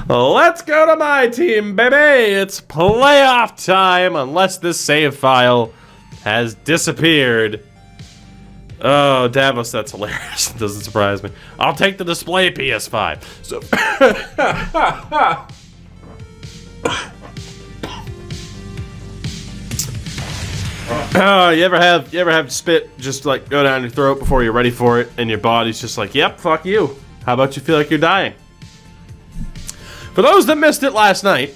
Let's go to my team, baby. It's playoff time, unless this save file has disappeared. Oh, Davos, that's hilarious. It doesn't surprise me. I'll take the display PS5. So, you ever have spit just like go down your throat before you're ready for it, and your body's just like, yep, fuck you. How about you feel like you're dying? For those that missed it last night,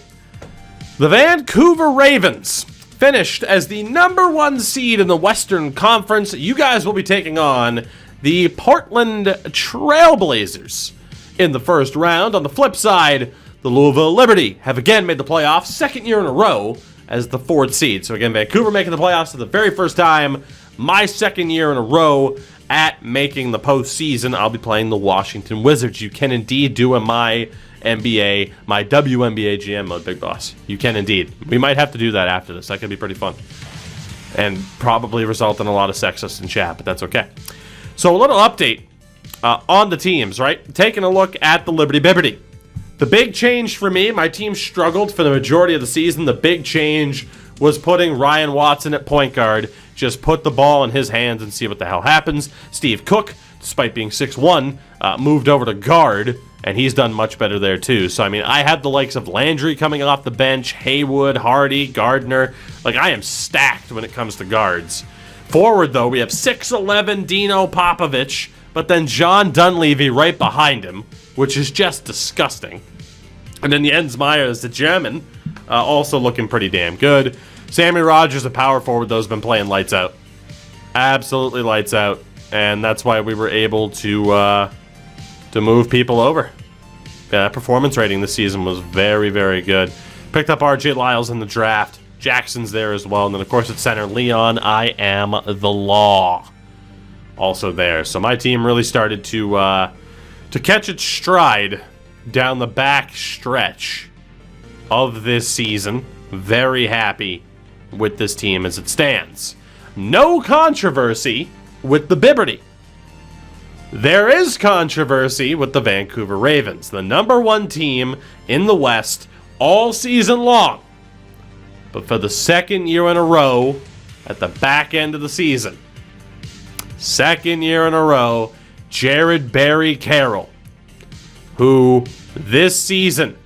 the Vancouver Ravens finished as the #1 seed in the Western Conference. You guys will be taking on the Portland Trailblazers in the first round. On the flip side, the Louisville Liberty have again made the playoffs, second year in a row as the 4th seed. So again, Vancouver making the playoffs for the very first time. My second year in a row at making the postseason. I'll be playing the Washington Wizards. You can indeed do a MyNBA, my WNBA GM mode, Big Boss. You can indeed. We might have to do that after this. That could be pretty fun. And probably result in a lot of sexist in chat, but that's okay. So a little update on the teams, right? Taking a look at the Liberty Bibberty. The big change for me, my team struggled for the majority of the season. The big change was putting Ryan Watson at point guard. Just put the ball in his hands and see what the hell happens. Steve Cook, despite being 6'1", moved over to guard, and he's done much better there too. So, I mean, I have the likes of Landry coming off the bench, Haywood, Hardy, Gardner. Like, I am stacked when it comes to guards. Forward, though, we have 6'11", Dino Popovich, but then John Dunleavy right behind him, which is just disgusting. And then Jens Myers, the German, also looking pretty damn good. Sammy Rogers, a power forward, though, has been playing lights out. Absolutely lights out. And that's why we were able to move people over. Yeah, performance rating this season was very, very good. Picked up R.J. Lyles in the draft. Jackson's there as well. And then, of course, at center, Leon, I am the law. Also there. So my team really started to catch its stride down the back stretch of this season. Very happy with this team as it stands. No controversy with the Bibberty. There is controversy with the Vancouver Ravens, the #1 team in the West all season long. But for the second year in a row, at the back end of the season, second year in a row, Jared Barry Carroll, who this season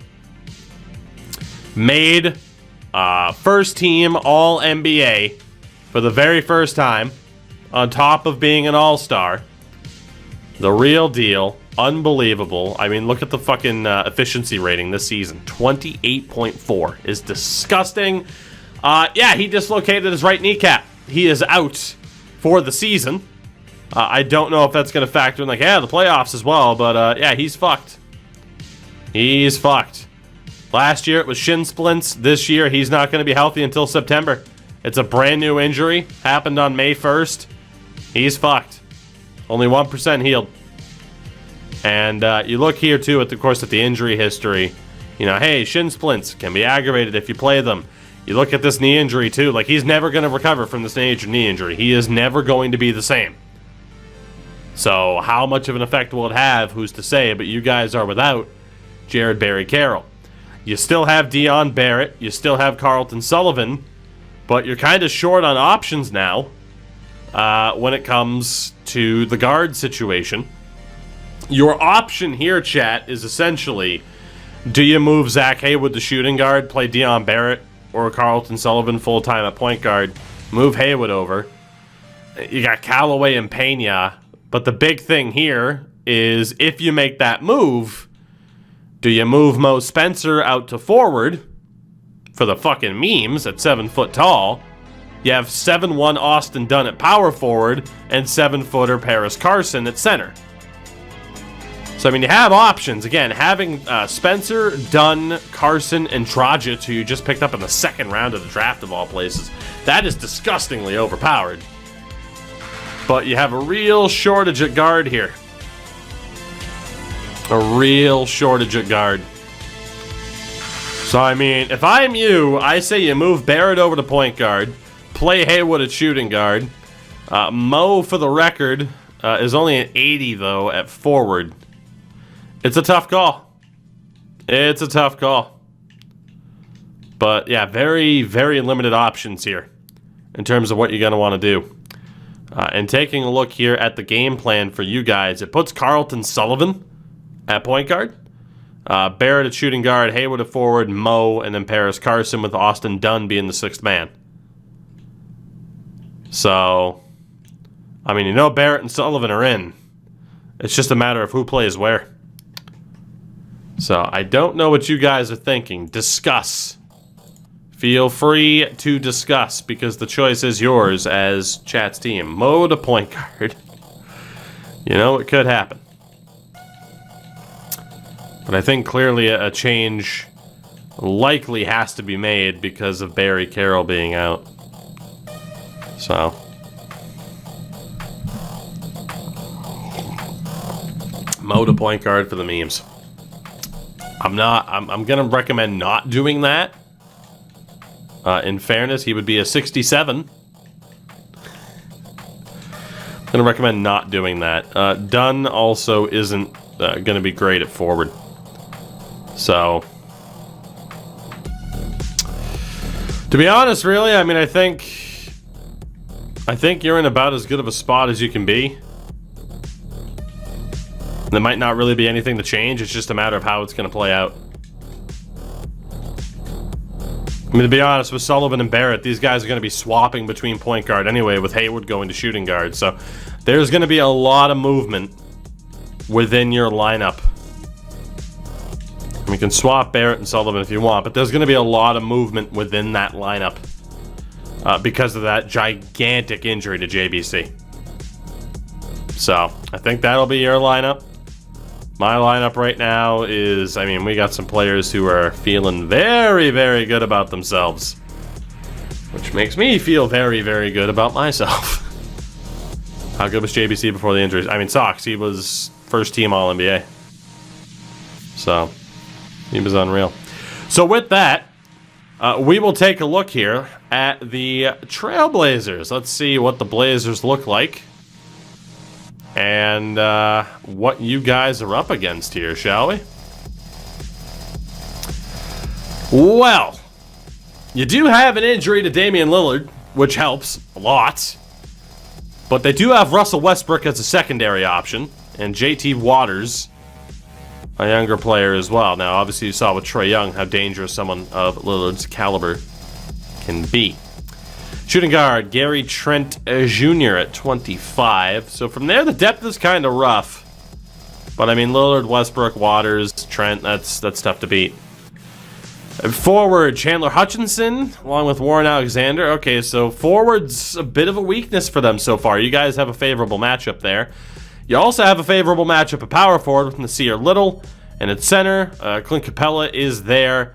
made first team All-NBA for the very first time, on top of being an all-star. The real deal. Unbelievable. I mean, look at the fucking efficiency rating this season. 28.4 is disgusting. Yeah, he dislocated his right kneecap. He is out for the season. I don't know if that's going to factor in, like, yeah, the playoffs as well, but yeah, he's fucked. He's fucked. Last year it was shin splints. This year he's not going to be healthy until September. It's a brand new injury. Happened on May 1st. He's fucked. Only 1% healed. And you look here too at the injury history. You know, hey, shin splints can be aggravated if you play them. You look at this knee injury too. Like, he's never going to recover from this major knee injury. He is never going to be the same. So how much of an effect will it have? Who's to say? But you guys are without Jared Barry Carroll. You still have Dion Barrett. You still have Carlton Sullivan. But you're kind of short on options now when it comes to the guard situation. Your option here, chat, is essentially, do you move Zach Haywood to shooting guard, play Dion Barrett or Carlton Sullivan full-time at point guard, move Haywood over? You got Callaway and Pena. But the big thing here is, if you make that move, do you move Mo Spencer out to forward for the fucking memes at 7 foot tall? You have 7'1" Austin Dunn at power forward and 7-footer Paris Carson at center. So, I mean, you have options. Again, having Spencer, Dunn, Carson, and Dragic, who you just picked up in the second round of the draft of all places, that is disgustingly overpowered. But you have a real shortage at guard here. A real shortage at guard. So, I mean, if I'm you, I say you move Barrett over to point guard, play Haywood at shooting guard. Mo, for the record, is only an 80, though, at forward. It's a tough call. It's a tough call. But yeah, very, very limited options here in terms of what you're going to want to do. And taking a look here at the game plan for you guys, it puts Carlton Sullivan at point guard, Barrett at shooting guard, Haywood at forward, Mo, and then Paris Carson with Austin Dunn being the sixth man. So, I mean, you know Barrett and Sullivan are in. It's just a matter of who plays where. So, I don't know what you guys are thinking. Discuss. Feel free to discuss because the choice is yours as chat's team. Mo to point guard. You know, it could happen. But I think clearly a change likely has to be made because of Barry Carroll being out. So. Mo to point guard for the memes. I'm going to recommend not doing that. In fairness, he would be a 67. I'm going to recommend not doing that. Dunn also isn't going to be great at forward. So, to be honest, really, I mean, I think you're in about as good of a spot as you can be. There might not really be anything to change. It's just a matter of how it's going to play out. I mean, to be honest, with Sullivan and Barrett, these guys are going to be swapping between point guard anyway, with Haywood going to shooting guard. So there's going to be a lot of movement within your lineup. You can swap Barrett and Sullivan if you want, but there's going to be a lot of movement within that lineup because of that gigantic injury to JBC. So I think that'll be your lineup. My lineup right now is, I mean, we got some players who are feeling very, very good about themselves, which makes me feel very, very good about myself. How good was JBC before the injuries? I mean, Sox, he was first team All-NBA. So, he was unreal. So with that, we will take a look here at the Trailblazers. Let's see what the Blazers look like. And what you guys are up against here, shall we? Well, you do have an injury to Damian Lillard, which helps a lot. But they do have Russell Westbrook as a secondary option, and JT Waters, a younger player as well. Now, obviously, you saw with Trae Young how dangerous someone of Lillard's caliber can be. Shooting guard, Gary Trent Jr. at 25. So from there, the depth is kind of rough. But I mean, Lillard, Westbrook, Waters, Trent, that's tough to beat. Forward, Chandler Hutchinson, along with Warren Alexander. Okay, so forward's a bit of a weakness for them so far. You guys have a favorable matchup there. You also have a favorable matchup at power forward with Nasir Little. And at center, Clint Capella is there.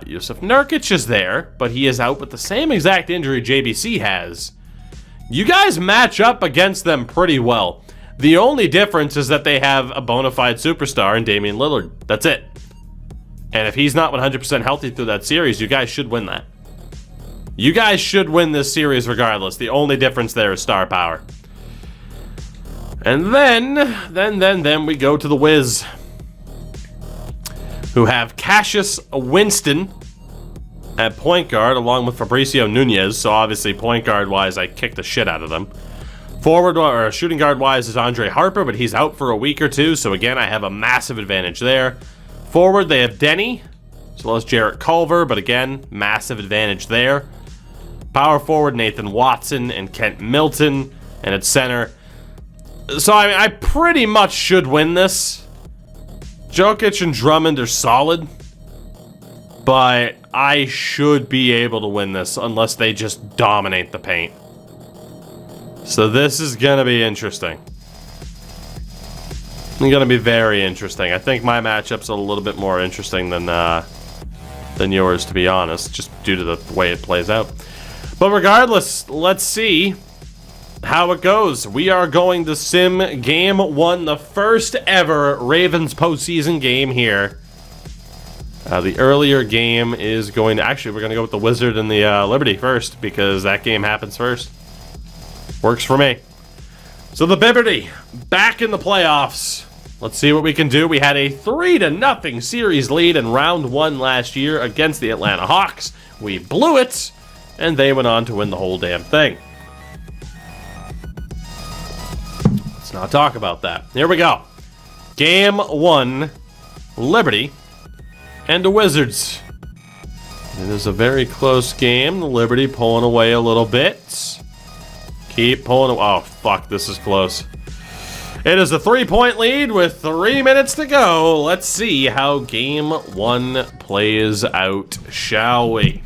Yusuf Nurkic is there, but he is out with the same exact injury JBC has. You guys match up against them pretty well. The only difference is that they have a bona fide superstar in Damian Lillard. That's it. And if he's not 100% healthy through that series, you guys should win that. You guys should win this series regardless. The only difference there is star power. And then we go to the Wiz, who have Cassius Winston at point guard, along with Fabricio Nunez. So obviously, point guard-wise, I kicked the shit out of them. Forward or shooting guard-wise is Andre Harper, but he's out for a week or two. So again, I have a massive advantage there. Forward, they have Denny, as well as Jarrett Culver, but again, massive advantage there. Power forward, Nathan Watson and Kent Milton, and at center. So I mean, I pretty much should win this. Jokic and Drummond are solid, but I should be able to win this unless they just dominate the paint. So this is going to be interesting. It's going to be very interesting. I think my matchup's a little bit more interesting than yours, to be honest, just due to the way it plays out. But regardless, let's see how it goes. We are going to sim game one, the first ever Ravens postseason game here. The earlier game is going to... Actually, we're going to go with the Wizard and the Liberty first, because that game happens first. Works for me. So the Liberty, back in the playoffs. Let's see what we can do. We had a 3-0 series lead in round 1 last year against the Atlanta Hawks. We blew it, and they went on to win the whole damn thing. Let's not talk about that. Here we go. Game 1, Liberty and the Wizards. It is a very close game. The Liberty pulling away a little bit. Keep pulling away. Oh, fuck, this is close. It is a 3-point lead with 3 minutes to go. Let's see how game 1 plays out, shall we?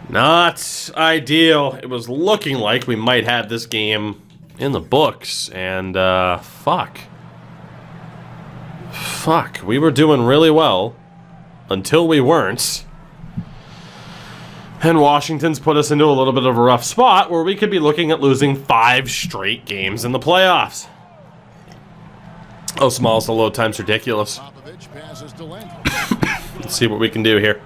Not ideal. It was looking like we might have this game in the books, and fuck. Fuck, we were doing really well until we weren't. And Washington's put us into a little bit of a rough spot where we could be looking at losing 5 straight games in the playoffs. Oh, Smalls, the load time's ridiculous. Let's see what we can do here.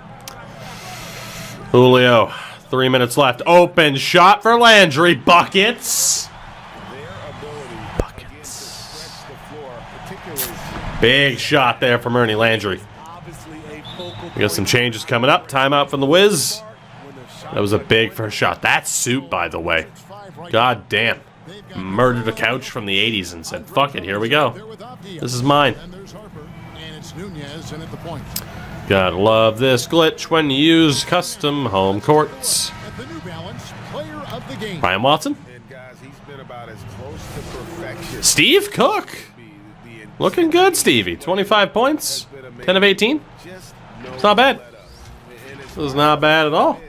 Julio, 3 minutes left. Open shot for Landry. Buckets. Buckets. Big shot there from Ernie Landry. We got some changes coming up. Timeout from the Wiz. That was a big first shot. That's Soup, by the way. God damn. Murdered a couch from the 80s and said, fuck it, here we go. This is mine. Gotta love this glitch when you use custom home courts. Ryan Watson. Steve Cook. Looking good, Stevie. 25 points. 10 of 18. It's not bad. This is not bad at all.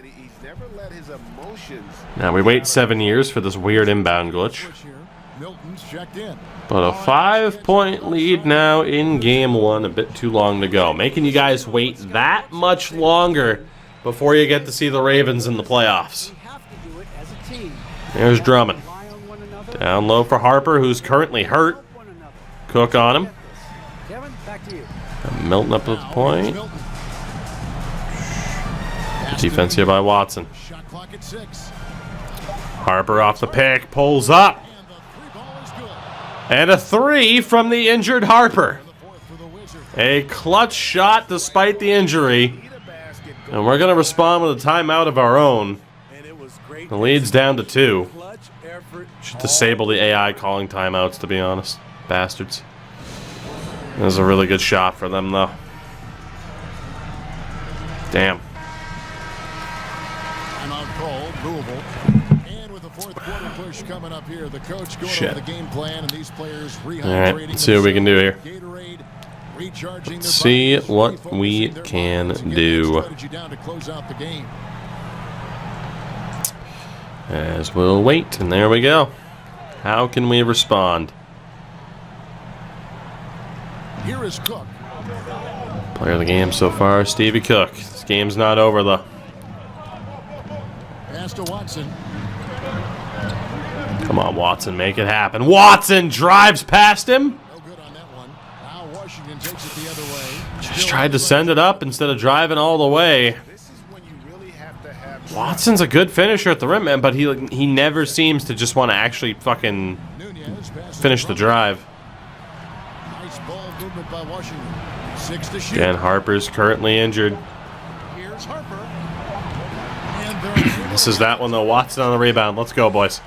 Now we wait 7 years for this weird inbound glitch. But a 5-point lead now in game 1. A bit too long to go. Making you guys wait that much longer before you get to see the Ravens in the playoffs. There's Drummond. Down low for Harper, who's currently hurt. Cook on him. Milton up at the point. Defense here by Watson. Harper off the pick, pulls up. And a 3 from the injured Harper. A clutch shot despite the injury. And we're going to respond with a timeout of our own. The lead's down to 2. Should disable the AI calling timeouts, to be honest. Bastards. That was a really good shot for them, though. Damn. Shit. Alright, let's see what we can do here. Let's see what we can do. As we'll wait, and there we go. How can we respond? Here is Cook. Player of the game so far, Stevie Cook. This game's not over, though. Pass to Watson. Come on, Watson, make it happen. Watson drives past him. No good on that one. Now Washington takes it the other way. Just tried to send it up instead of driving all the way. Watson's a good finisher at the rim, man, but he never seems to just want to actually fucking finish the drive. Nice ball movement by Washington. 6 to shoot. And Harper's currently injured. Here's Harper. This is that one though. Watson on the rebound. Let's go, boys.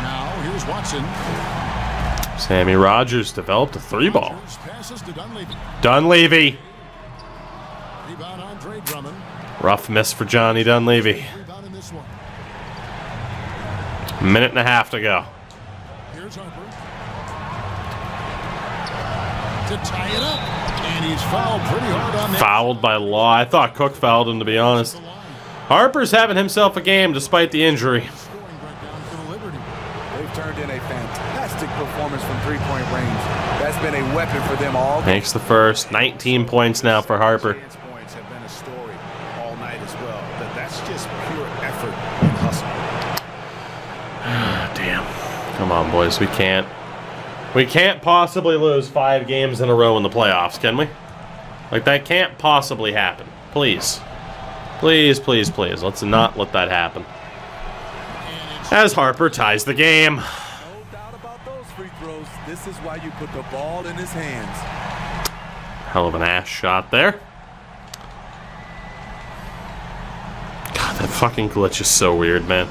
Now here's Watson. Sammy Rogers developed a 3-ball. Dunleavy. Rough miss for Johnny Dunleavy. Minute and a half to go. Here's Harper. To tie it up. And he's fouled pretty hard on that. Fouled by Law. I thought Cook fouled him, to be honest. Harper's having himself a game despite the injury. They've turned in a fantastic performance from three-point range. That's been a weapon for them all. Makes the first. 19 points now for Harper. Points have been a story all night as well. But that's just pure effort and hustle. Damn. Come on, boys. We can't possibly lose 5 games in a row in the playoffs, can we? Like, that can't possibly happen. Please. Please, please, please. Let's not let that happen. As Harper ties the game. This is why you put the ball in his hands. Hell of an ass shot there. God, that fucking glitch is so weird, man.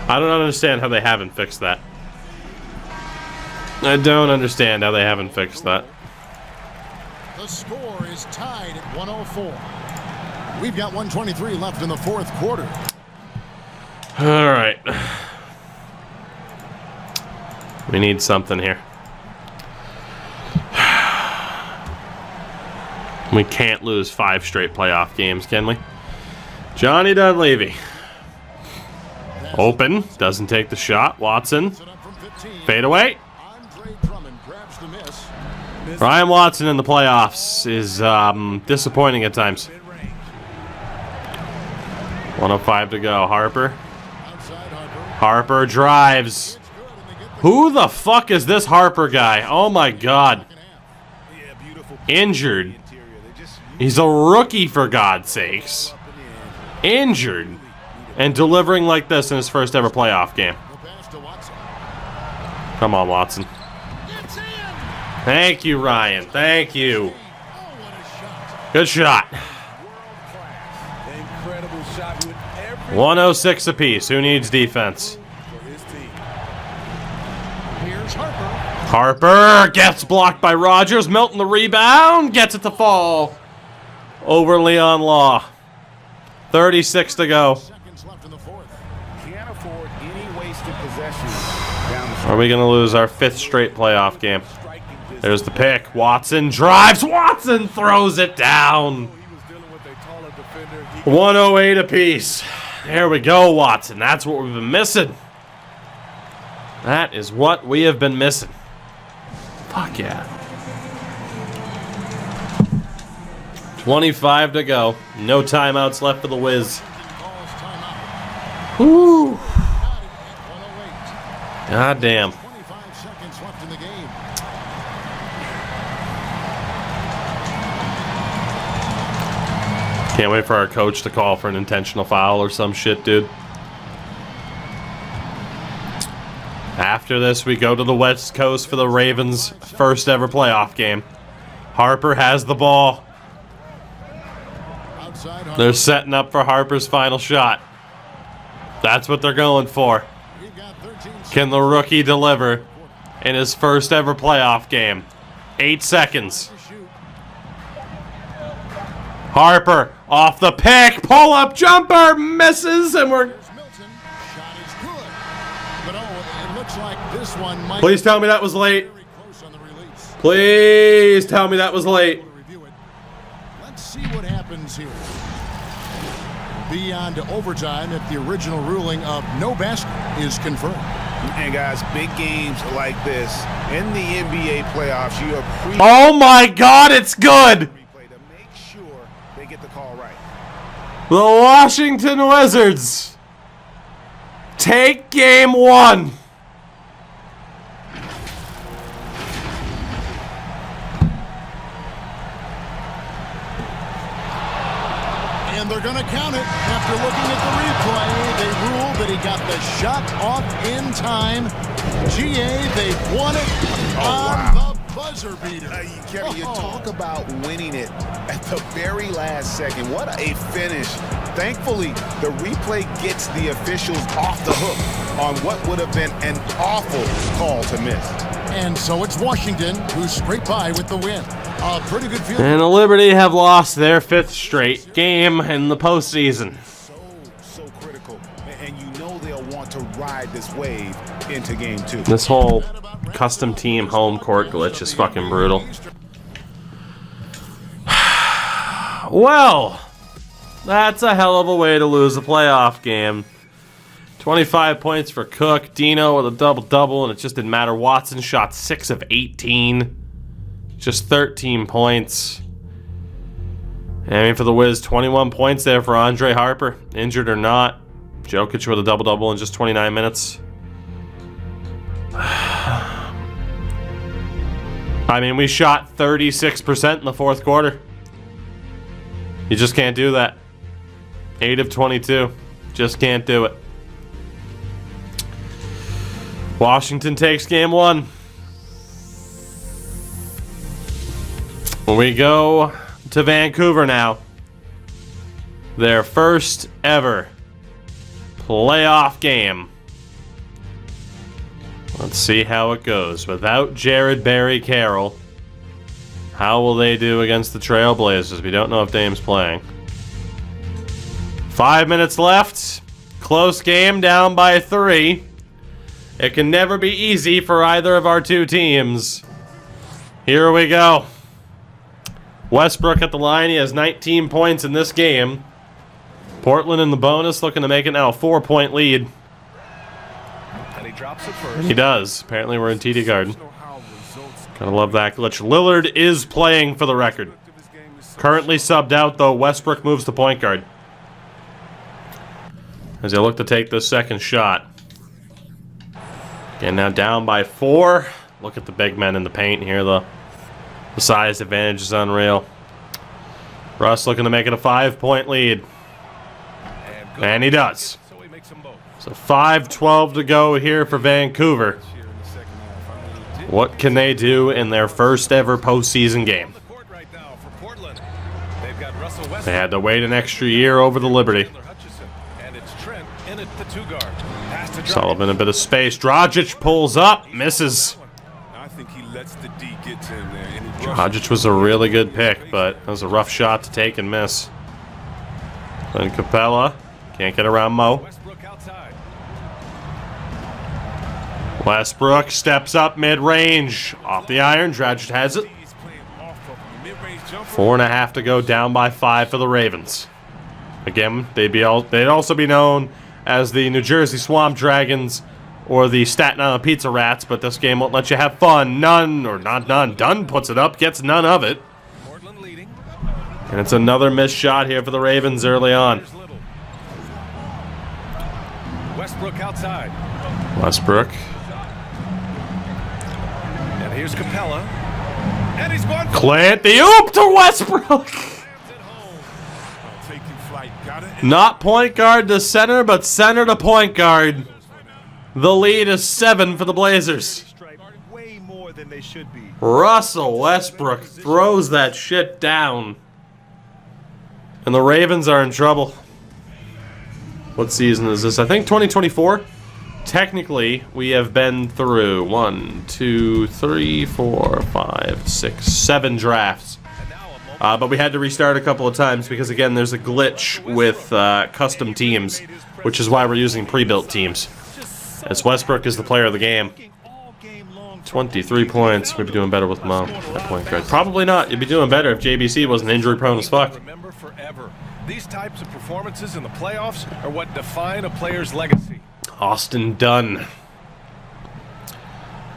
I don't understand how they haven't fixed that. I don't understand how they haven't fixed that. The score is tied at 104. We've got 123 left in the fourth quarter. All right. We need something here. We can't lose 5 straight playoff games, can we? Johnny Dunleavy. Open. Doesn't take the shot. Watson. Fade away. Ryan Watson in the playoffs is disappointing at times. 1:05 to go. Harper. Harper drives. Who the fuck is this Harper guy? Oh my God. Injured. He's a rookie, for God's sakes. Injured. And delivering like this in his first ever playoff game. Come on, Watson. Thank you, Ryan. Thank you. Good shot. 106 apiece. Who needs defense? Harper gets blocked by Rogers. Milton the rebound. Gets it to fall over Leon Law. 36 to go. Are we going to lose our 5th straight playoff game? There's the pick. Watson drives. Watson throws it down. 108 apiece. There we go, Watson. That's what we've been missing. That is what we have been missing. Fuck yeah. 25 to go. No timeouts left for the Wiz. Woo. God damn. Can't wait for our coach to call for an intentional foul or some shit, dude. After this, we go to the West Coast for the Ravens' first ever playoff game. Harper has the ball. They're setting up for Harper's final shot. That's what they're going for. Can the rookie deliver in his first ever playoff game? 8 seconds. Harper off the pick. Pull-up jumper. Misses, and we're... Please tell me that was late. Please tell me that was late. Let's see what happens here. Beyond overtime, if the original ruling of no basket is confirmed. And guys, big games like this in the NBA playoffs, you appreciate. Oh my God, it's good. To make sure they get the call right. The Washington Wizards take game 1. And they're going to count it. After looking at the replay, they ruled that he got the shot off in time. GA, they won it on the buzzer beater. Kevin, you talk about winning it at the very last second. What a finish. Thankfully, the replay gets the officials off the hook on what would have been an awful call to miss. And so it's Washington who scraped by with the win. A pretty good field. And the Liberty have lost their 5th straight game in the postseason. So critical. And you know they'll want to ride this wave into game 2. This whole custom team home court glitch is fucking brutal. Well, that's a hell of a way to lose a playoff game. 25 points for Cook. Dino with a double-double, and it just didn't matter. Watson shot 6 of 18. Just 13 points. I mean, for the Wiz, 21 points there for Andre Harper. Injured or not. Jokic with a double-double in just 29 minutes. I mean, we shot 36% in the fourth quarter. You just can't do that. 8 of 22. Just can't do it. Washington takes game 1. We go to Vancouver now. Their first ever playoff game. Let's see how it goes. Without Jared Barry Carroll, how will they do against the Trailblazers? We don't know if Dame's playing. 5 minutes left. Close game, down by 3. It can never be easy for either of our two teams. Here we go. Westbrook at the line. He has 19 points in this game. Portland in the bonus, looking to make it now a 4-point lead. And he drops it first. He does. Apparently we're in TD Garden. Gotta love that glitch. Lillard is playing for the record. Currently subbed out, though. Westbrook moves to point guard as they look to take this second shot. Again, now down by 4. Look at the big men in the paint here. The size advantage is unreal. Russ looking to make it a 5-point lead. And he does. So 5:12 to go here for Vancouver. What can they do in their first ever postseason game? They had to wait an extra year over the Liberty. Sullivan a bit of space. Dragic pulls up, misses. Dragic was a really good pick, but it was a rough shot to take and miss. Then Capella can't get around Mo. Westbrook steps up mid-range. Off the iron, Dragic has it. 4.5 to go, down by 5 for the Ravens. Again, they'd also be known as the New Jersey Swamp Dragons or the Staten Island Pizza Rats, but this game won't let you have fun. None, or not none. Dunn puts it up, gets none of it. And it's another missed shot here for the Ravens early on. Westbrook outside. Westbrook. And here's Capella. And he's gone. Clint, the oop to Westbrook. Not point guard to center, but center to point guard. The lead is 7 for the Blazers. Russell Westbrook throws that shit down. And the Ravens are in trouble. What season is this? I think 2024. Technically, we have been through 1, 2, 3, 4, 5, 6, 7 drafts. But we had to restart a couple of times because, again, there's a glitch with custom teams, which is why we're using pre-built teams. As Westbrook is the player of the game. 23 points. We'd be doing better with Mo at point guard. Probably not. You'd be doing better if JBC wasn't injury prone as fuck. Remember forever. These types of performances in the playoffs are what define a player's legacy. Austin Dunn.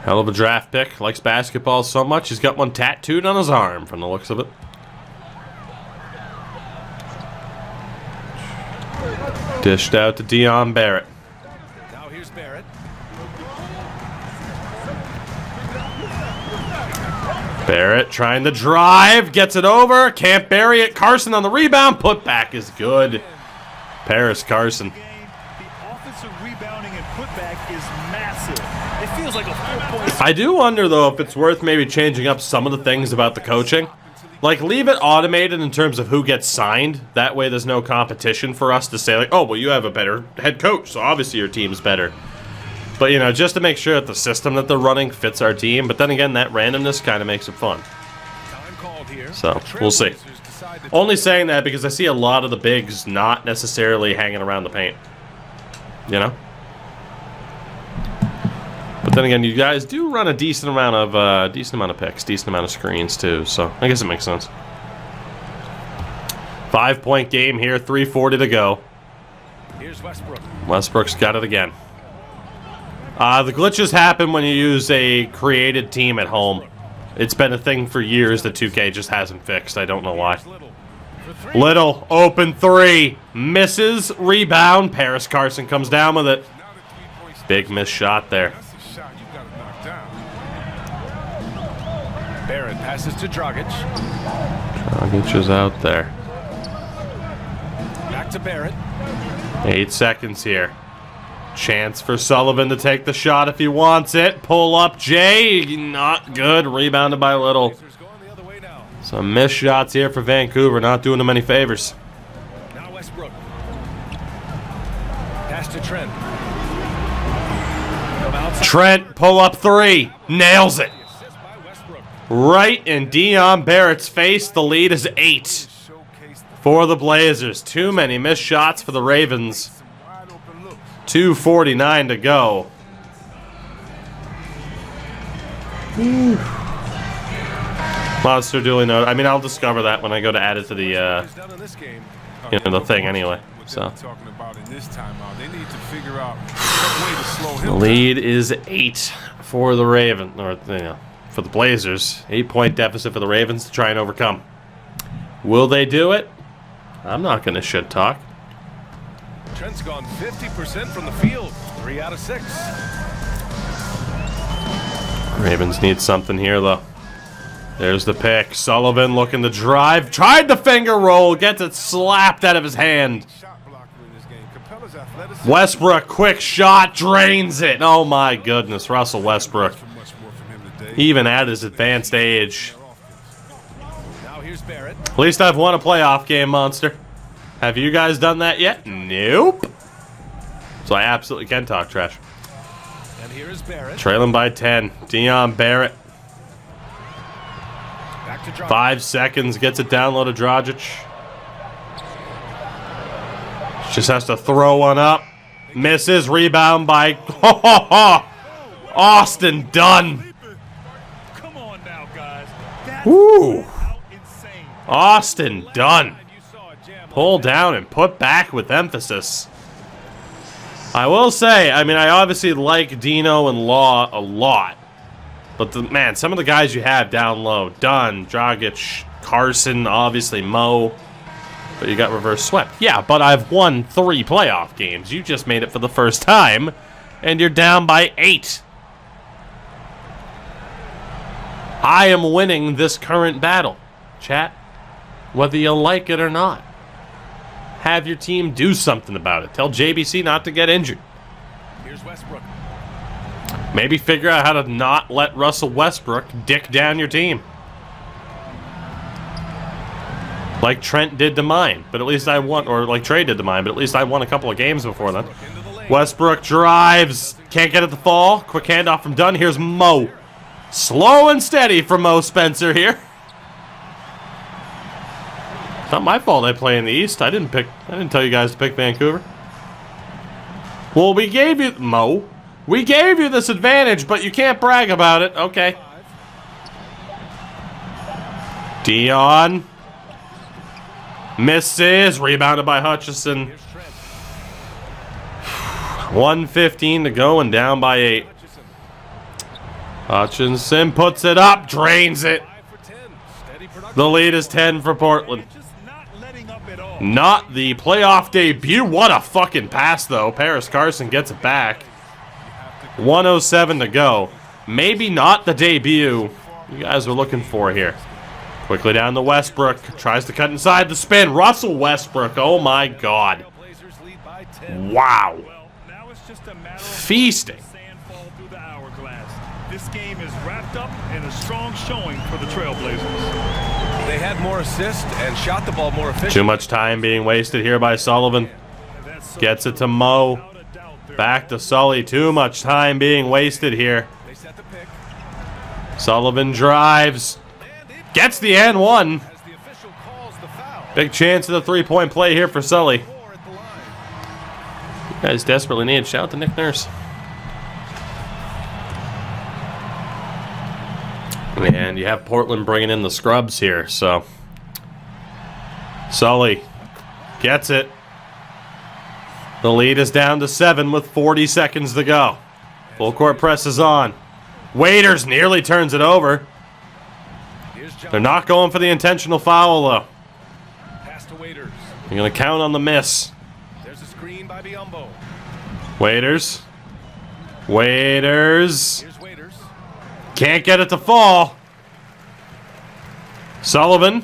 Hell of a draft pick. Likes basketball so much he's got one tattooed on his arm from the looks of it. Dished out to Dion Barrett. Now here's Barrett. Barrett trying to drive, gets it over, can't bury it. Carson on the rebound, putback is good. Paris Carson. The offensive rebounding and putback is massive. It feels like a 4-point. I do wonder, though, if it's worth maybe changing up some of the things about the coaching. Like, leave it automated in terms of who gets signed. That way there's no competition for us to say, like, oh, well, you have a better head coach, so obviously your team's better. But, you know, just to make sure that the system that they're running fits our team. But then again, that randomness kind of makes it fun. So, we'll see. Only saying that because I see a lot of the bigs not necessarily hanging around the paint. You know? But then again, you guys do run a decent amount of picks, decent amount of screens too. So I guess it makes sense. 5-point game here, 3:40 to go. Here's Westbrook. Westbrook's got it again. The glitches happen when you use a created team at home. It's been a thing for years that 2K just hasn't fixed. I don't know why. Little open 3, misses, rebound. Paris Carson comes down with it. Big miss shot there. Barrett passes to Dragic. Dragic is out there. Back to Barrett. 8 seconds here. Chance for Sullivan to take the shot if he wants it. Pull up Jay. Not good. Rebounded by Little. Some missed shots here for Vancouver, not doing them any favors. Now Westbrook. Pass to Trent. From outside. Trent, pull up 3. Nails it. Assist by Westbrook. Right in Dion Barrett's face. The lead is 8 for the Blazers. Too many missed shots for the Ravens. 2:49 to go. Monster duly noted. I mean, I'll discover that when I go to add it to the He's done in this game. the thing anyway. So talking about in this timeout, they need to figure out some way to slow the him lead is 8 for the Ravens, or for the Blazers. 8-point deficit for the Ravens to try and overcome. Will they do it? I'm not going to shit talk. Trent's gone 50% from the field. 3 out of 6. Ravens need something here, though. There's the pick. Sullivan looking to drive. Tried the finger roll. Gets it slapped out of his hand. shot blocker in this game. Capella's athleticism. Westbrook, quick shot. Drains it. Oh, my goodness. Russell Westbrook. Much more from him today. Even at his advanced age. Now here's Barrett. At least I've won a playoff game, Monster. Have you guys done that yet? Nope. So I absolutely can talk trash. And here is Barrett. Trailing by 10. Dion Barrett. Back to Dragic. 5 seconds. Gets it down low to Dragic. Just has to throw one up. Misses. Rebound by Austin Dunn. Come on now, guys. That's Woo. out insane. Austin Dunn. You saw a jam. Pull down and put back with emphasis. I will say, I mean, I obviously like Dino and Law a lot. But, man, some of the guys you have down low, Dunn, Dragic, Carson, obviously Mo. But you got reverse swept. Yeah, but I've won 3 playoff games. You just made it for the first time, and you're down by 8. I am winning this current battle, chat. Whether you like it or not. Have your team do something about it. Tell JBC not to get injured. Here's Westbrook. Maybe figure out how to not let Russell Westbrook dick down your team. Like Trent did to mine, but at least I won, or like Trey did to mine, but at least I won a couple of games before then. Into the lane. Westbrook drives. Can't get it to fall. Quick handoff from Dunn. Here's Mo. Slow and steady for Mo Spencer here. Not my fault I play in the East. I didn't tell you guys to pick Vancouver. Well, we gave you Mo. We gave you this advantage, but you can't brag about it. Okay. Dion. Misses. Rebounded by Hutchison. Here's Trent. 1:15 to go and down by 8. Hutchinson puts it up. Drains it. 5 for 10. Steady production. The lead is 10 for Portland. Just not letting up at all. Not the playoff debut. What a fucking pass, though. Paris Carson gets it back. 1:07 to go. Maybe not the debut you guys were looking for here. Quickly down to Westbrook. Tries to cut inside the spin. Russell Westbrook. Oh, my God. Trailblazers lead by 10. Wow. Well, now it's just a matter of Feasting. sand fall through the hourglass. This game is wrapped up in a strong showing for the Trailblazers. They had more assists and shot the ball more efficiently. Too much time being wasted here by Sullivan. That's Gets it to Mo. without a doubt their Back to Sully. Too much time being wasted here. They set the pick. Sullivan drives. Gets the and one. As the official calls the foul. Big chance of the three-point play here for Sully. 4 at the line. You guys desperately need. Shout out to Nick Nurse. And you have Portland bringing in the scrubs here, so. Sully gets it. The lead is down to 7 with 40 seconds to go. Full court press is on. Waiters nearly turns it over. Here's John. They're not going for the intentional foul, though. Pass to Waiters. You're going to count on the miss. There's a screen by Biyombo. Waiters. Waiters. Here's Waiters. Can't get it to fall. Sullivan.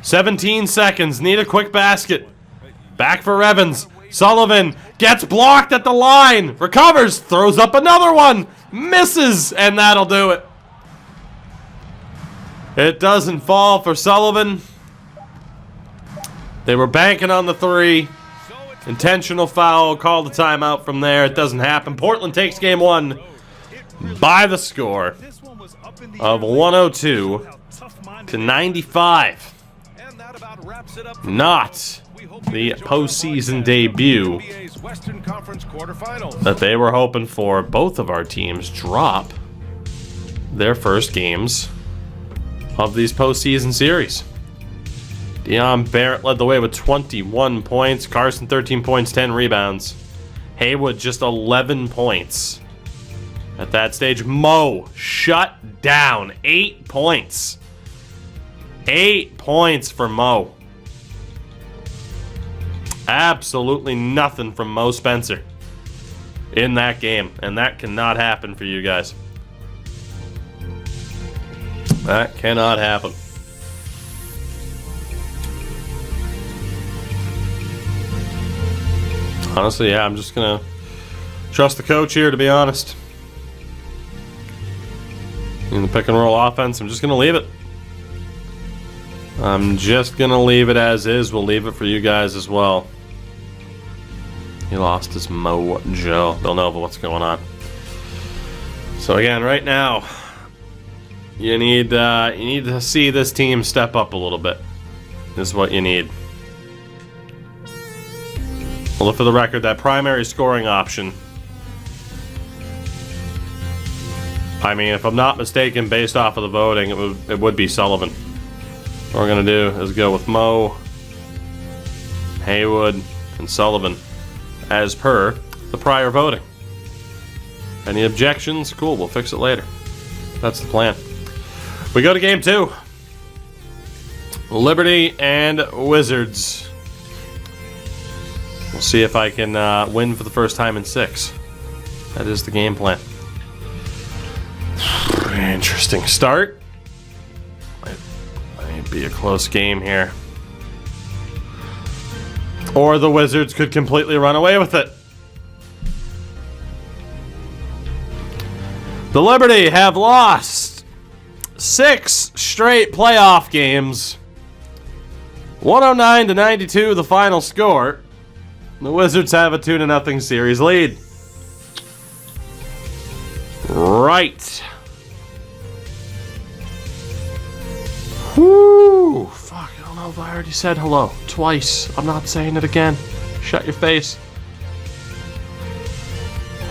17 seconds. Need a quick basket. Back for Evans. Sullivan gets blocked at the line. Recovers. Throws up another one. Misses. And that'll do it. It doesn't fall for Sullivan. They were banking on the three. Intentional foul, call the timeout from there. It doesn't happen. Portland takes game one by the score of 102 to 95. Not the postseason debut that they were hoping for. Both of our teams drop their first games of these postseason series. Deion Barrett led the way with 21 points. Carson 13 points, 10 rebounds. Haywood just 11 points. At that stage, Mo shut down. 8 points. 8 points for Mo. Absolutely nothing from Mo Spencer in that game. And that cannot happen for you guys. That cannot happen. Honestly, yeah, I'm just going to trust the coach here, to be honest. In the pick and roll offense, I'm just going to leave it. I'm just going to leave it as is. We'll leave it for you guys as well. He lost his mojo. Villanova, what's going on? So again, right now, you need to see this team step up a little bit. This is what you need. Well, for the record, that primary scoring option, I mean, if I'm not mistaken, based off of the voting, it would be Sullivan. What we're going to do is go with Mo, Haywood, and Sullivan as per the prior voting. Any objections? Cool, we'll fix it later. That's the plan. We go to game two. Liberty and Wizards. We'll see if I can win for the first time in 6. That is the game plan. Interesting start. Might be a close game here. Or the Wizards could completely run away with it. The Liberty have lost 6 straight playoff games. 109 to 92, the final score. The Wizards have a 2-0 series lead. Right. Whoo! Fuck, I don't know if I already said hello twice. I'm not saying it again. Shut your face.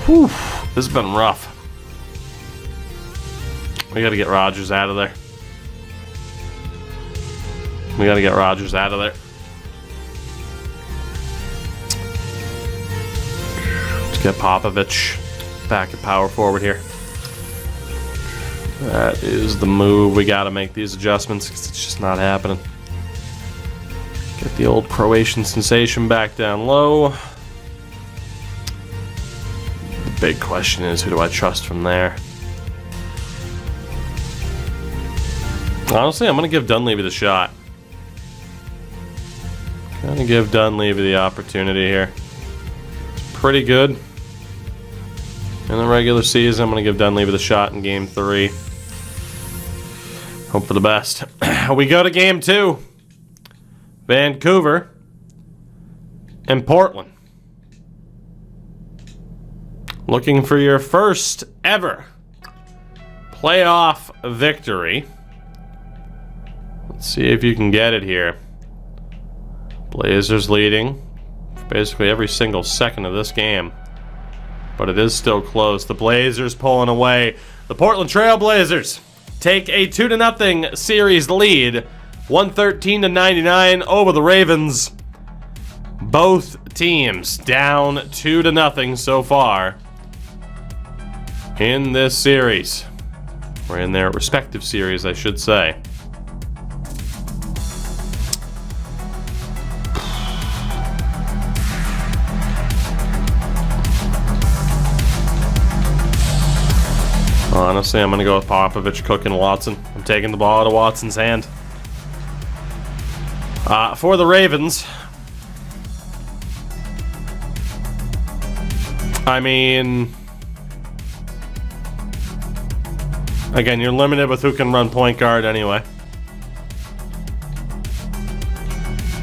Whew. This has been rough. We gotta get Rodgers out of there. We gotta get Rodgers out of there. Let's get Popovich back at power forward here. That is the move. We gotta make these adjustments because it's just not happening. Get the old Croatian sensation back down low. The big question is, who do I trust from there? Honestly, I'm going to give Dunleavy the shot. Going to give Dunleavy the opportunity here. It's pretty good. In the regular season, I'm going to give Dunleavy the shot in game 3. Hope for the best. We go to game 2. Vancouver and Portland. Looking for your first ever playoff victory. Let's see if you can get it here. Blazers leading for basically every single second of this game. But it is still close. The Blazers pulling away. The Portland Trailblazers take a 2-0 series lead. 113 to 99 over the Ravens. Both teams down 2-0 so far in this series. Or in their respective series, I should say. Honestly, I'm going to go with Popovich, Cook, and Watson. I'm taking the ball out of Watson's hand. For the Ravens, I mean, again, you're limited with who can run point guard anyway.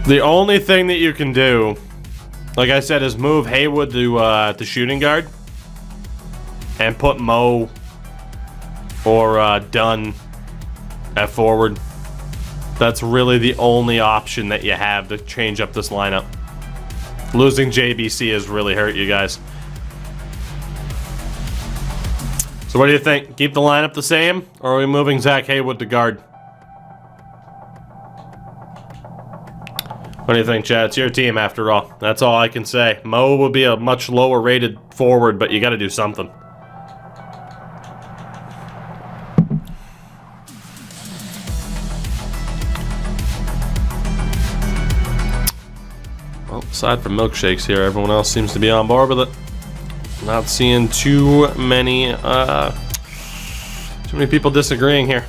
The only thing that you can do, like I said, is move Haywood to shooting guard and put Mo or Dunn at forward. That's really the only option that you have to change up this lineup. Losing JBC has really hurt you guys. So what do you think? Keep the lineup the same, or are we moving Zach Haywood to guard? What do you think, Chad? It's your team after all. That's all I can say. Mo will be a much lower rated forward, but you got to do something. Well, aside from milkshakes here, everyone else seems to be on board with it. Not seeing too many people disagreeing here.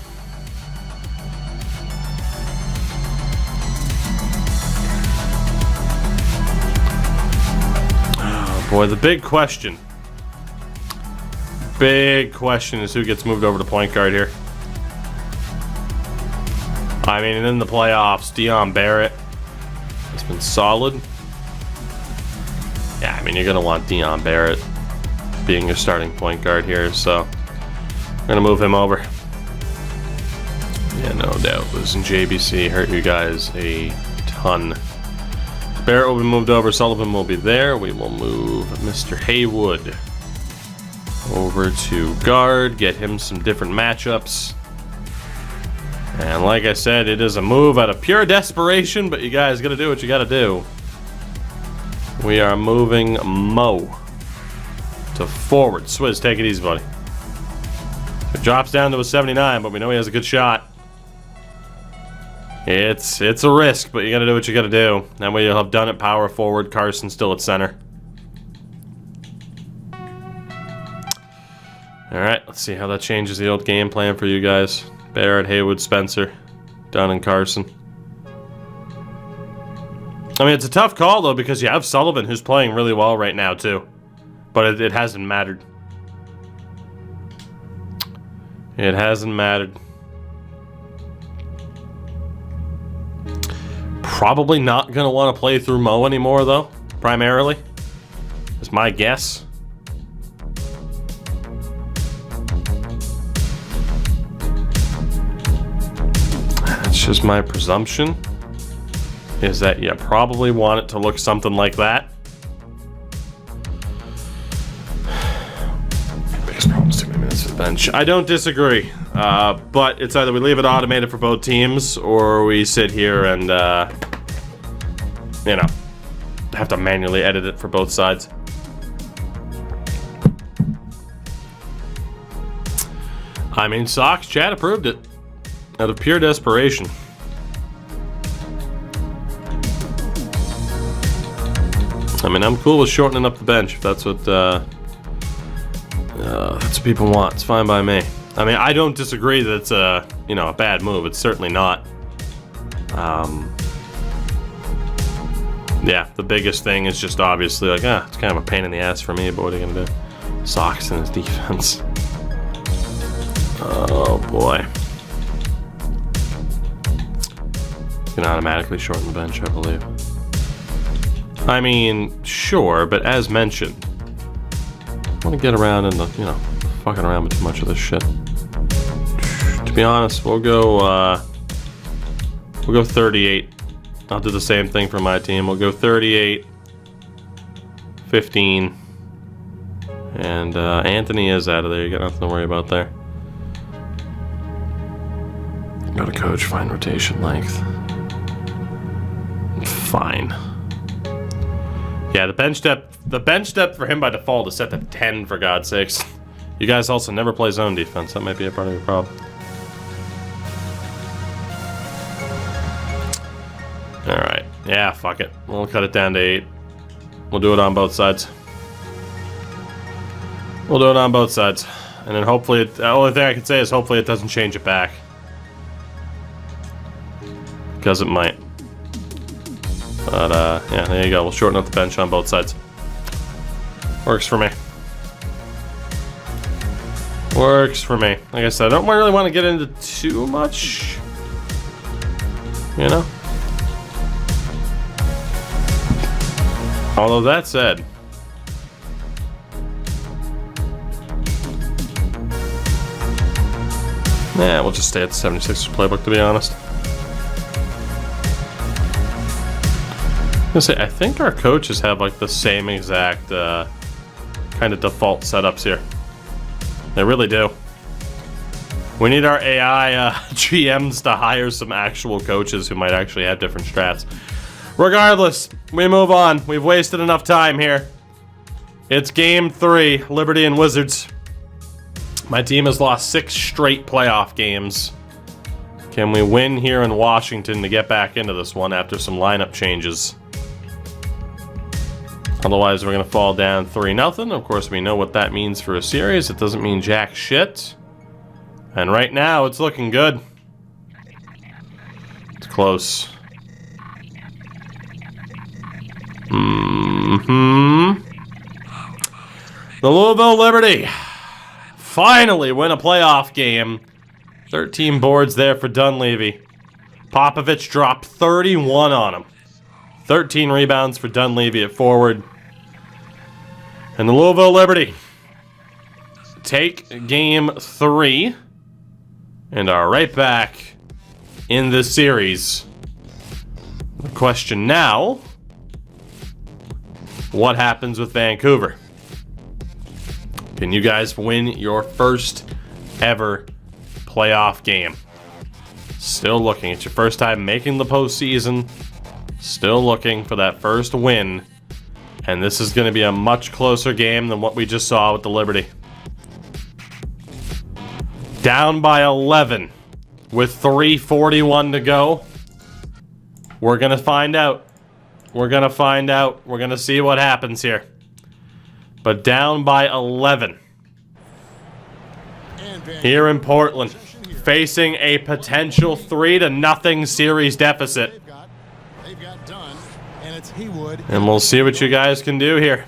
Oh boy, the big question is who gets moved over to point guard here. I mean, and in the playoffs, Dion Barrett has been solid. Yeah, I mean, you're gonna want Dion Barrett being your starting point guard here, so I'm gonna move him over. Yeah, no doubt. Losing JBC hurt you guys a ton. Barrett will be moved over. Sullivan will be there. We will move Mr. Haywood over to guard. Get him some different matchups. And like I said, it is a move out of pure desperation, but you guys gotta do what you gotta do. We are moving Mo to forward. Swizz, take it easy, buddy. It drops down to a 79, but we know he has a good shot. It's a risk, but you gotta do what you gotta do. That way you'll have done it power forward, Carson still at center. Alright, let's see how that changes the old game plan for you guys. Barrett, Haywood, Spencer, Dunn, and Carson. I mean, it's a tough call, though, because you have Sullivan, who's playing really well right now, too. But it hasn't mattered. It hasn't mattered. Probably not going to want to play through Mo anymore, though, primarily. Is my guess. That's just my presumption. Is that you probably want it to look something like that. Biggest problem is too many minutes for the bench. I don't disagree, but it's either we leave it automated for both teams, or we sit here and, you know, have to manually edit it for both sides. I mean, Sox, Chad approved it out of pure desperation. I mean, I'm cool with shortening up the bench if that's what people want. It's fine by me. I mean, I don't disagree that it's a bad move. It's certainly not. Yeah, the biggest thing is just obviously like, it's kind of a pain in the ass for me, but what are you gonna do? Sox in his defense. Oh boy. You can automatically shorten the bench, I believe. I mean, sure, but as mentioned, I want to get around and fucking around with too much of this shit. To be honest, we'll go 38. I'll do the same thing for my team. We'll go 38, 15, and Anthony is out of there. You got nothing to worry about there. Go to coach, find rotation length. Fine. Yeah, the bench depth for him by default is set to 10, for God's sakes. You guys also never play zone defense. That might be a part of your problem. Alright. Yeah, fuck it. We'll cut it down to 8. We'll do it on both sides. We'll do it on both sides. And then hopefully, the only thing I can say is hopefully it doesn't change it back. Because it might. But, yeah, there you go. We'll shorten up the bench on both sides. Works for me. Works for me. Like I said, I don't really want to get into too much. You know? Although that said, yeah, we'll just stay at the 76ers playbook, to be honest. I'm gonna say, I think our coaches have like the same exact kind of default setups here. They really do. We need our AI GMs to hire some actual coaches who might actually have different strats. Regardless, we move on. We've wasted enough time here. It's game 3, Liberty and Wizards. My team has lost 6 straight playoff games. Can we win here in Washington to get back into this one after some lineup changes? Otherwise, we're going to fall down 3-0. Of course, we know what that means for a series. It doesn't mean jack shit. And right now, it's looking good. It's close. The Louisville Liberty finally win a playoff game. 13 boards there for Dunleavy. Popovich dropped 31 on him. 13 rebounds for Dunleavy at forward. And the Louisville Liberty take game 3 and are right back in this series. The question now, what happens with Vancouver? Can you guys win your first ever playoff game? Still looking. It's your first time making the postseason. Still looking for that first win. And this is going to be a much closer game than what we just saw with the Liberty. Down by 11 with 3:41 to go. We're going to find out. We're going to find out. We're going to see what happens here. But down by 11 here in Portland, facing a potential 3-0 series deficit. And we'll see what you guys can do here.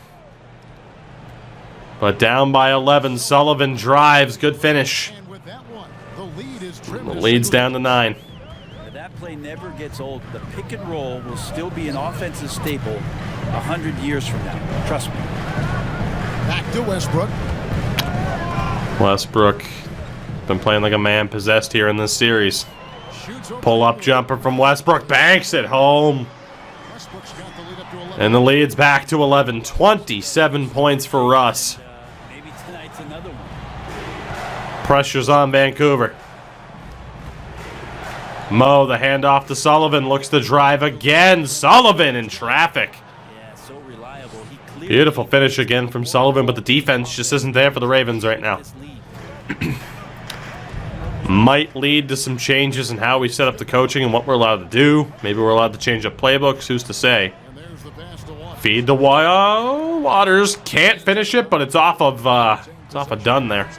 But down by 11, Sullivan drives, good finish. The lead's down to 9. That play never gets old. The pick and roll will still be an offensive staple 100 years from now. Trust me. Back to Westbrook. Westbrook been playing like a man possessed here in this series. Pull-up jumper from Westbrook, banks it home. And the lead's back to 11. 27 points for Russ. Maybe tonight's another one. Pressure's on Vancouver. Mo, the handoff to Sullivan, looks to drive again. Sullivan in traffic. Yeah, so reliable. He clearly Beautiful finish again from Sullivan, but the defense just isn't there for the Ravens right now. Might lead to some changes in how we set up the coaching and what we're allowed to do. Maybe we're allowed to change up playbooks. Who's to say? Feed the Waters. Can't finish it, but it's off of Dunn there.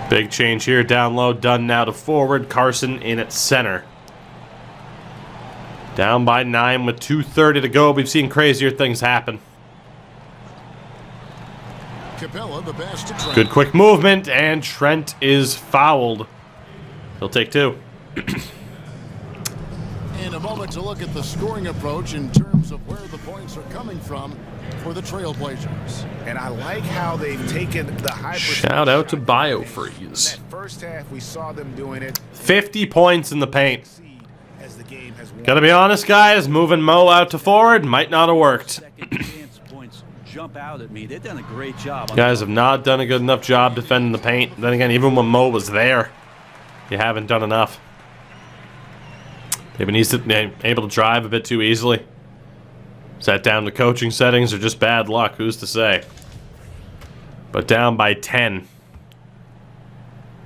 Big change here, down low. Dunn now to forward. Carson in at center. Down by 9 with 2:30 to go. We've seen crazier things happen. Good quick movement, and Trent is fouled. He'll take 2. In a moment to look at the scoring approach in terms of where the points are coming from for the Trailblazers. And I like how they've taken the high. Shout out to BioFreeze. That first half, we saw them doing it. 50 points in the paint. As the game has won. Gotta be honest, guys, moving Mo out to forward might not have worked. second chance points jump out at me. They've done a great job. Guys have not done a good enough job defending the paint. Then again, even when Mo was there, you haven't done enough. They've been able to drive a bit too easily. Is that down to coaching settings or just bad luck? Who's to say? But down by 10.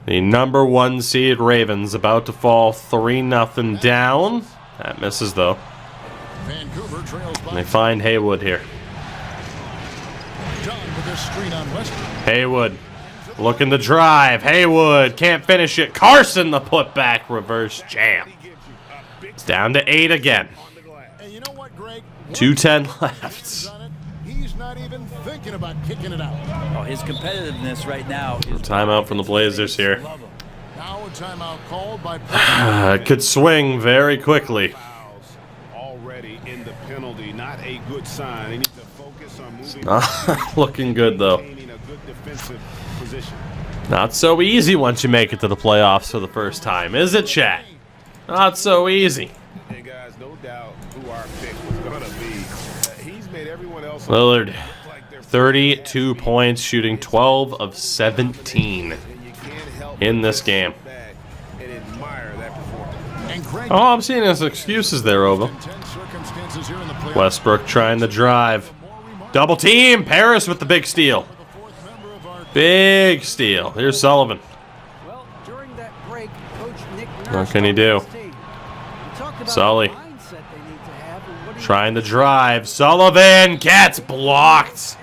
The number 1 seed Ravens about to fall 3-0 down. That misses though. Vancouver trails by And they find Haywood here. Dunn with this screen on Westbrook. Haywood looking to drive. Haywood can't finish it. Carson the putback reverse jam. It's down to 8 again. And you know what, Greg? 2:10 left. He's not even thinking about kicking it out. Oh, his competitiveness right now is Timeout from the Blazers here. love him. Now a timeout called by It could swing very quickly. Fouls already in the penalty. Not a good sign. They need to focus on moving. Looking good, though. Maintaining a good defensive position. Not so easy once you make it to the playoffs for the first time, is it, chat? Not so easy. Hey guys, no doubt who our pick was gonna be. He's made everyone else Lillard, look like they're 32 points, shooting 12 of 17 and you can't help in but this game. sit back and admire that performance. and Greg. Oh, I'm seeing his excuses there, Ova. Intense circumstances here in the playoffs. Westbrook trying to drive. Double team. Paris with the big steal. The fourth member of our Big steal. Here's Sullivan. Well, during that break, Coach Nick What can he do? Sully. Trying to drive. Sullivan gets blocked.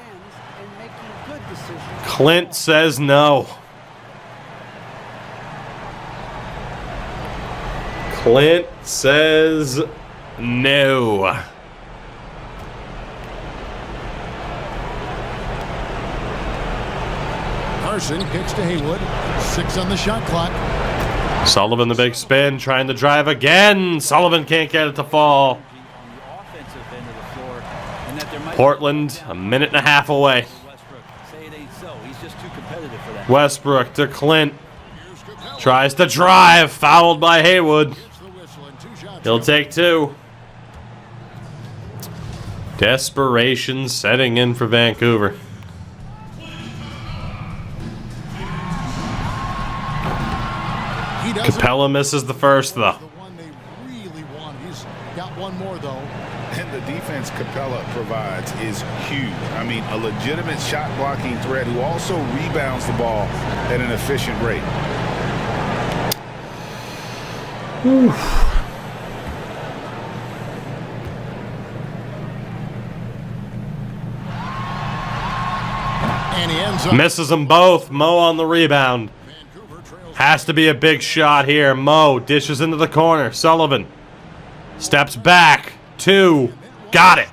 Clint says no. Clint says no. Carson kicks to Haywood. 6 on the shot clock. Sullivan the big spin, trying to drive again. Sullivan can't get it to fall. Portland, a minute and a half away. Westbrook to Clint. Tries to drive, fouled by Haywood. He'll take 2. Desperation setting in for Vancouver. Capella misses the first, though. The one they really want. He's got one more, though. And the defense Capella provides is huge. I mean, a legitimate shot blocking threat who also rebounds the ball at an efficient rate. And he ends up. Misses them both. Mo on the rebound. Vancouver trails. Has to be a big shot here. Mo dishes into the corner. Sullivan steps back. 2. Got it.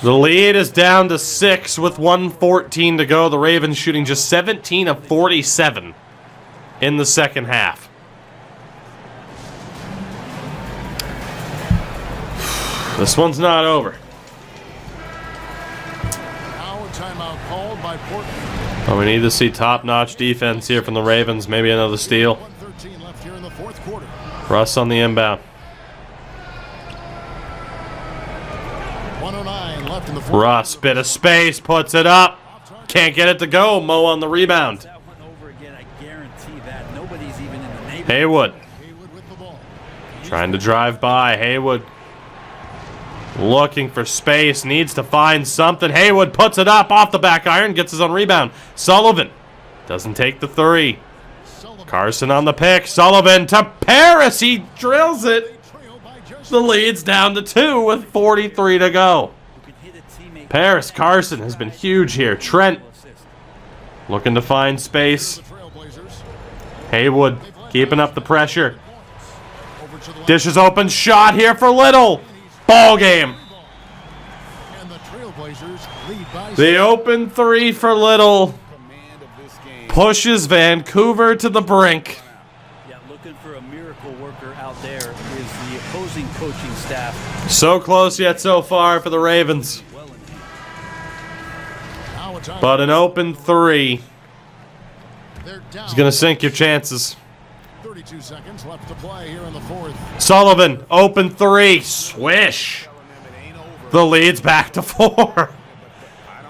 The lead is down to 6 with 1:14 to go. The Ravens shooting just 17 of 47 in the second half. This one's not over. Now a timeout called by Portland. Oh, we need to see top-notch defense here from the Ravens. Maybe another steal. 1:13 left here in the fourth quarter. Russ on the inbound. 1:09 left in the fourth. Russ, bit of space, puts it up. Can't get it to go. Mo on the rebound. That one over again, I guarantee that. Nobody's even in the neighborhood. Haywood Haywood with the ball. trying to drive by. Haywood looking for space, needs to find something. Haywood puts it up off the back iron, gets his own rebound. Sullivan doesn't take the 3. Carson on the pick. Sullivan to Paris. He drills it. The lead's down to 2 with 43 to go. Paris Carson has been huge here. Trent looking to find space. Haywood keeping up the pressure. Dishes open. Shot here for Little. Ball game. And the Trailblazers lead by The open 3 for Little pushes Vancouver to the brink. Yeah, looking for a miracle worker out there is the opposing coaching staff. So close yet so far for the Ravens. Well in hand. now a timeout. But an open 3 They're down. is going to sink your chances. 32 seconds left to play here in the fourth. Sullivan, open 3. Swish. The lead's back to 4.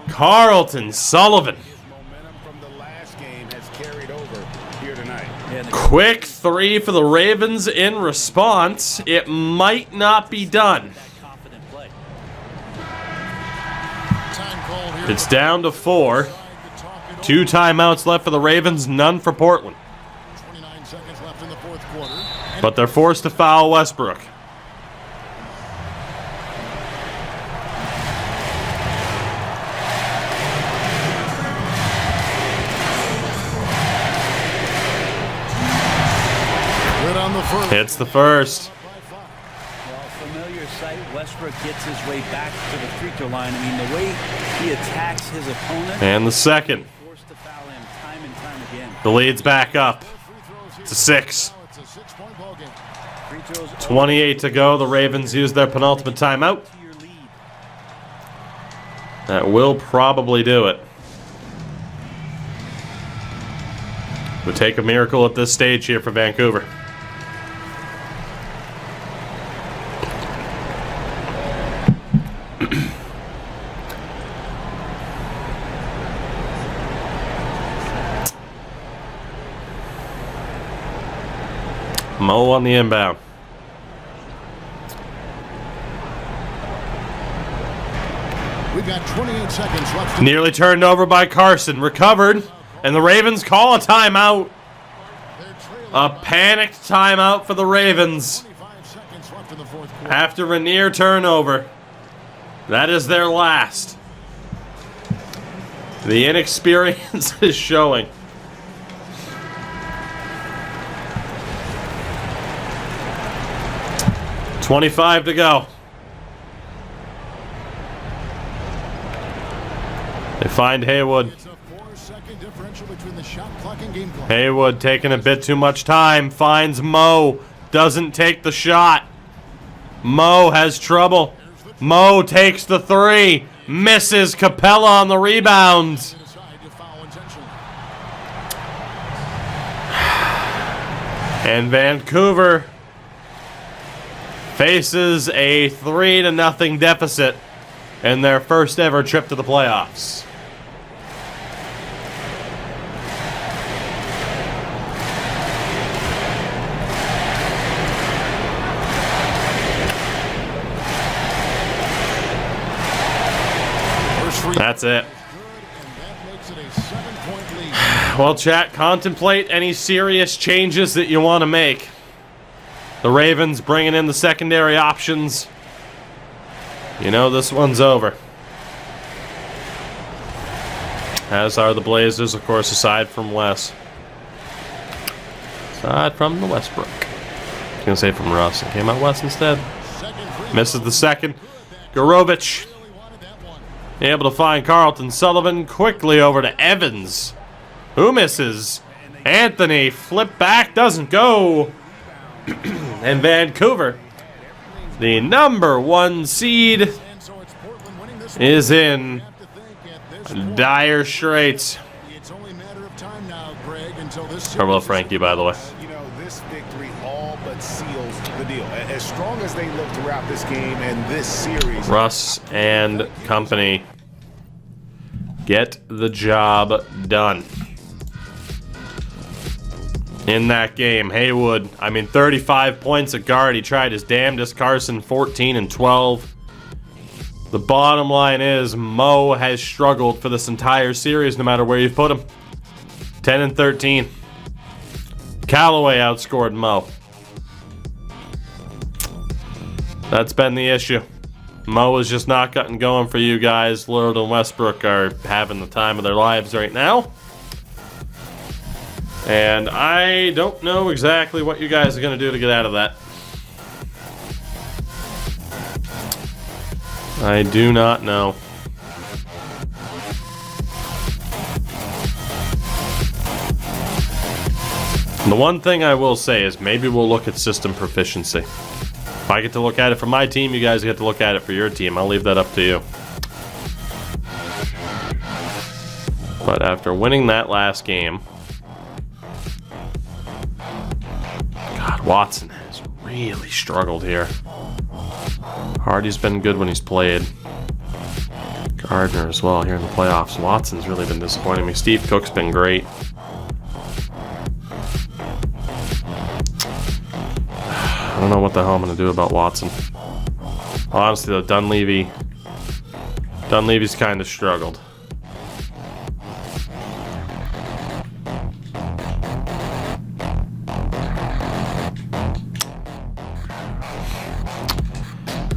Carlton, Sullivan. Momentum from the last game has carried over here tonight. Yeah, the Quick 3 for the Ravens in response. It might not be done. confident play. Time called here. It's down to 4. To talk it over. 2 timeouts left for the Ravens, none for Portland. 29 seconds left in the fourth quarter. And But they're forced to foul Westbrook. good on the first. Hits the first. Well, familiar sight. Westbrook gets his way back to the free throw line. I mean, the way he attacks his opponent, And the second. forced to foul him time and time again. The lead's back up. It's a 6. 28 to go. The Ravens use their penultimate timeout. That will probably do it. Would take a miracle at this stage here for Vancouver. Mo on the inbound. We've got 28 seconds left. Nearly turned over by Carson. Recovered. And the Ravens call a timeout. A panicked timeout for the Ravens. After a near turnover. That is their last. The inexperience is showing. $25 to go. They find Haywood. Haywood taking a bit too much time. Finds Mo. Doesn't take the shot. Mo has trouble. Mo takes the 3. Misses. Capella on the rebound. And Vancouver faces a 3-0 deficit in their first ever trip to the playoffs. That's it. Well, chat, contemplate any serious changes that you want to make. The Ravens bringing in the secondary options. You know this one's over. As are the Blazers, of course, aside from Wes. Aside from the Westbrook. I was going to say from Russ. It came out Wes instead. Misses the second. Gorovich able to find Carlton. Sullivan quickly over to Evans. Who misses? Anthony. Flip back. Doesn't go. And Vancouver, the number 1 seed, is in dire straits. Farewell, Frankie, by the way. You know, this victory all but seals the deal. As strong as they look throughout this game and this series. Russ and company get the job done. In that game, Haywood, 35 points at guard. He tried his damnedest. Carson, 14 and 12. The bottom line is Mo has struggled for this entire series, no matter where you put him. 10 and 13. Callaway outscored Mo. That's been the issue. Mo is just not gotten going for you guys. Lillard and Westbrook are having the time of their lives right now. And I don't know exactly what you guys are going to do to get out of that. I do not know. The one thing I will say is maybe we'll look at system proficiency. If I get to look at it for my team, you guys get to look at it for your team. I'll leave that up to you. But after winning that last game, God, Watson has really struggled here. Hardy's been good when he's played. Gardner as well here in the playoffs. Watson's really been disappointing me. Steve Cook's been great. I don't know what the hell I'm going to do about Watson. Honestly, though, Dunleavy's kind of struggled.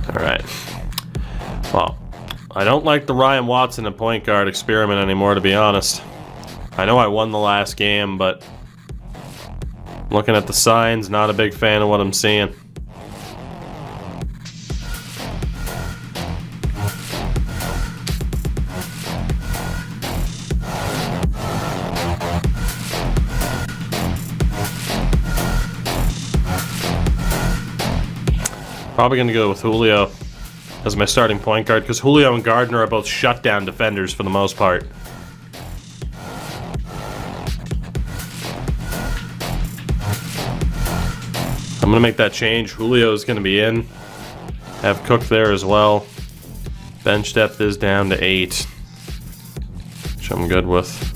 Alright. Well, I don't like the Ryan Watson at point guard experiment anymore, to be honest. I know I won the last game, but looking at the signs, not a big fan of what I'm seeing. Probably going to go with Julio as my starting point guard, because Julio and Gardner are both shutdown defenders for the most part. I'm going to make that change. Julio is going to be in. Have Cook there as well. Bench depth is down to 8, which I'm good with.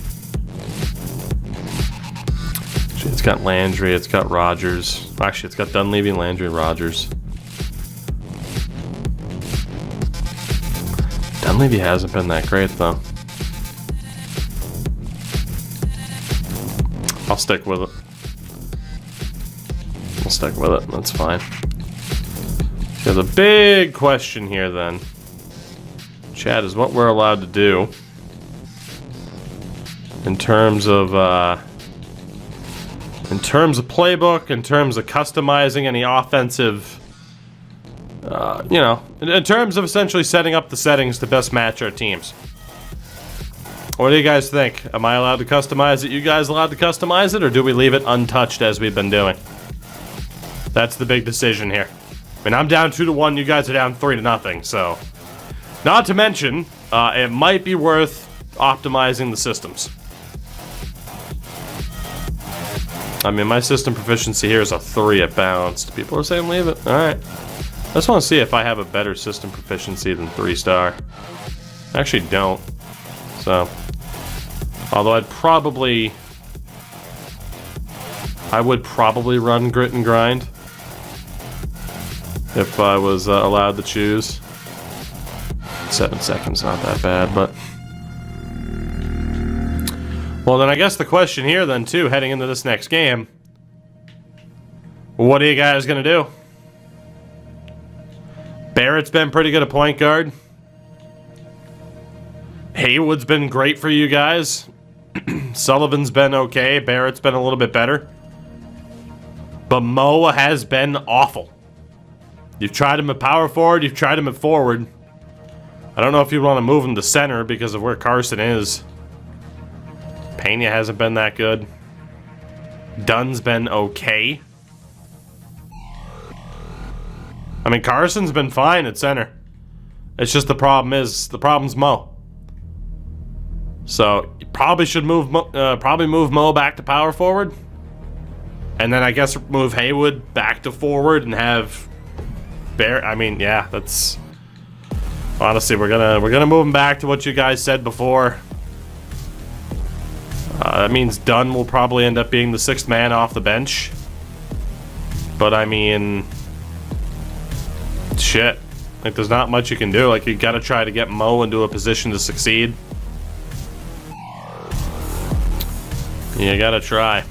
It's got Landry, it's got Rogers. Actually, it's got Dunleavy, Landry, Rogers. Dunleavy hasn't been that great, though. I'll stick with it. I'll stick with it, that's fine. So the big question here, then, Chad, is what we're allowed to do in terms of playbook, in terms of customizing any offensive, you know, in terms of essentially setting up the settings to best match our teams. What do you guys think? Am I allowed to customize it? You guys allowed to customize it, or do we leave it untouched as we've been doing? That's the big decision here. I mean, I'm down 2-1. You guys are down 3-0. So, not to mention, it might be worth optimizing the systems. I mean, my system proficiency here is a 3 at balanced. People are saying leave it. All right. I just want to see if I have a better system proficiency than 3-star. I actually don't. So, although I would probably run grit and grind if I was allowed to choose. 7 seconds, not that bad, but... Well, then I guess the question here, then, too, heading into this next game, what are you guys going to do? Barrett's been pretty good at point guard. Haywood's been great for you guys. Sullivan's been okay. Barrett's been a little bit better. But Moa has been awful. You've tried him at power forward. You've tried him at forward. I don't know if you want to move him to center because of where Carson is. Pena hasn't been that good. Dunn's been okay. I mean, Carson's been fine at center. It's just the problem's Mo. So you probably should move Mo back to power forward, and then I guess move Haywood back to forward and have Bear. I mean, yeah, that's honestly we're gonna move him back to what you guys said before. That means Dunn will probably end up being the 6th man off the bench. But I mean, shit. Like, there's not much you can do. Like, you gotta try to get Mo into a position to succeed. You gotta try.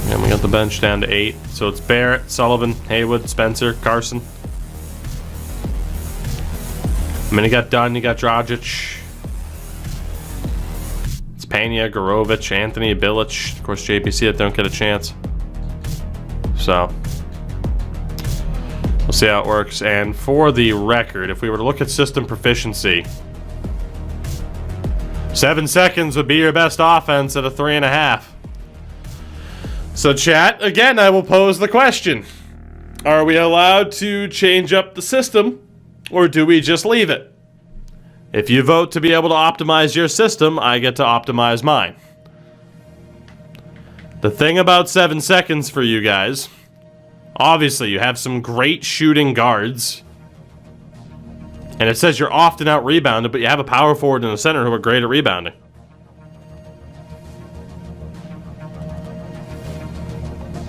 And we got the bench down to 8. So it's Barrett, Sullivan, Haywood, Spencer, Carson. I mean, you got Dunn, you got Dragic. It's Pena, Gorovich, Anthony, Bilic. Of course, JPC that don't get a chance. So, we'll see how it works. And for the record, if we were to look at system proficiency, 7 seconds would be your best offense at a 3.5. So, chat, again, I will pose the question. Are we allowed to change up the system, or do we just leave it? If you vote to be able to optimize your system, I get to optimize mine. The thing about 7 seconds for you guys, obviously you have some great shooting guards, and it says you're often out rebounded, but you have a power forward and a center who are great at rebounding.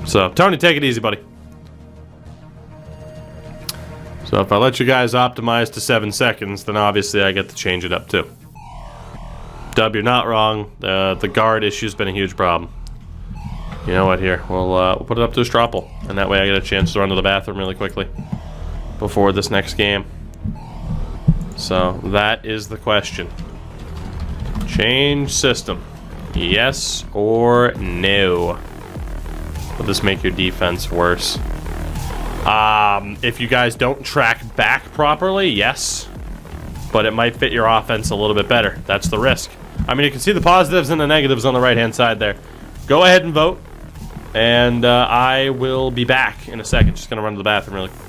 So, Tony, take it easy, buddy. So if I let you guys optimize to 7 seconds, then obviously I get to change it up too. Dub, you're not wrong. The guard issue's been a huge problem. You know what, here, we'll put it up to a stropple, and that way I get a chance to run to the bathroom really quickly before this next game. So that is the question. Change system. Yes or no? Will this make your defense worse? If you guys don't track back properly, yes. But it might fit your offense a little bit better. That's the risk. I mean, you can see the positives and the negatives on the right-hand side there. Go ahead and vote. And I will be back in a second. Just going to run to the bathroom really quick.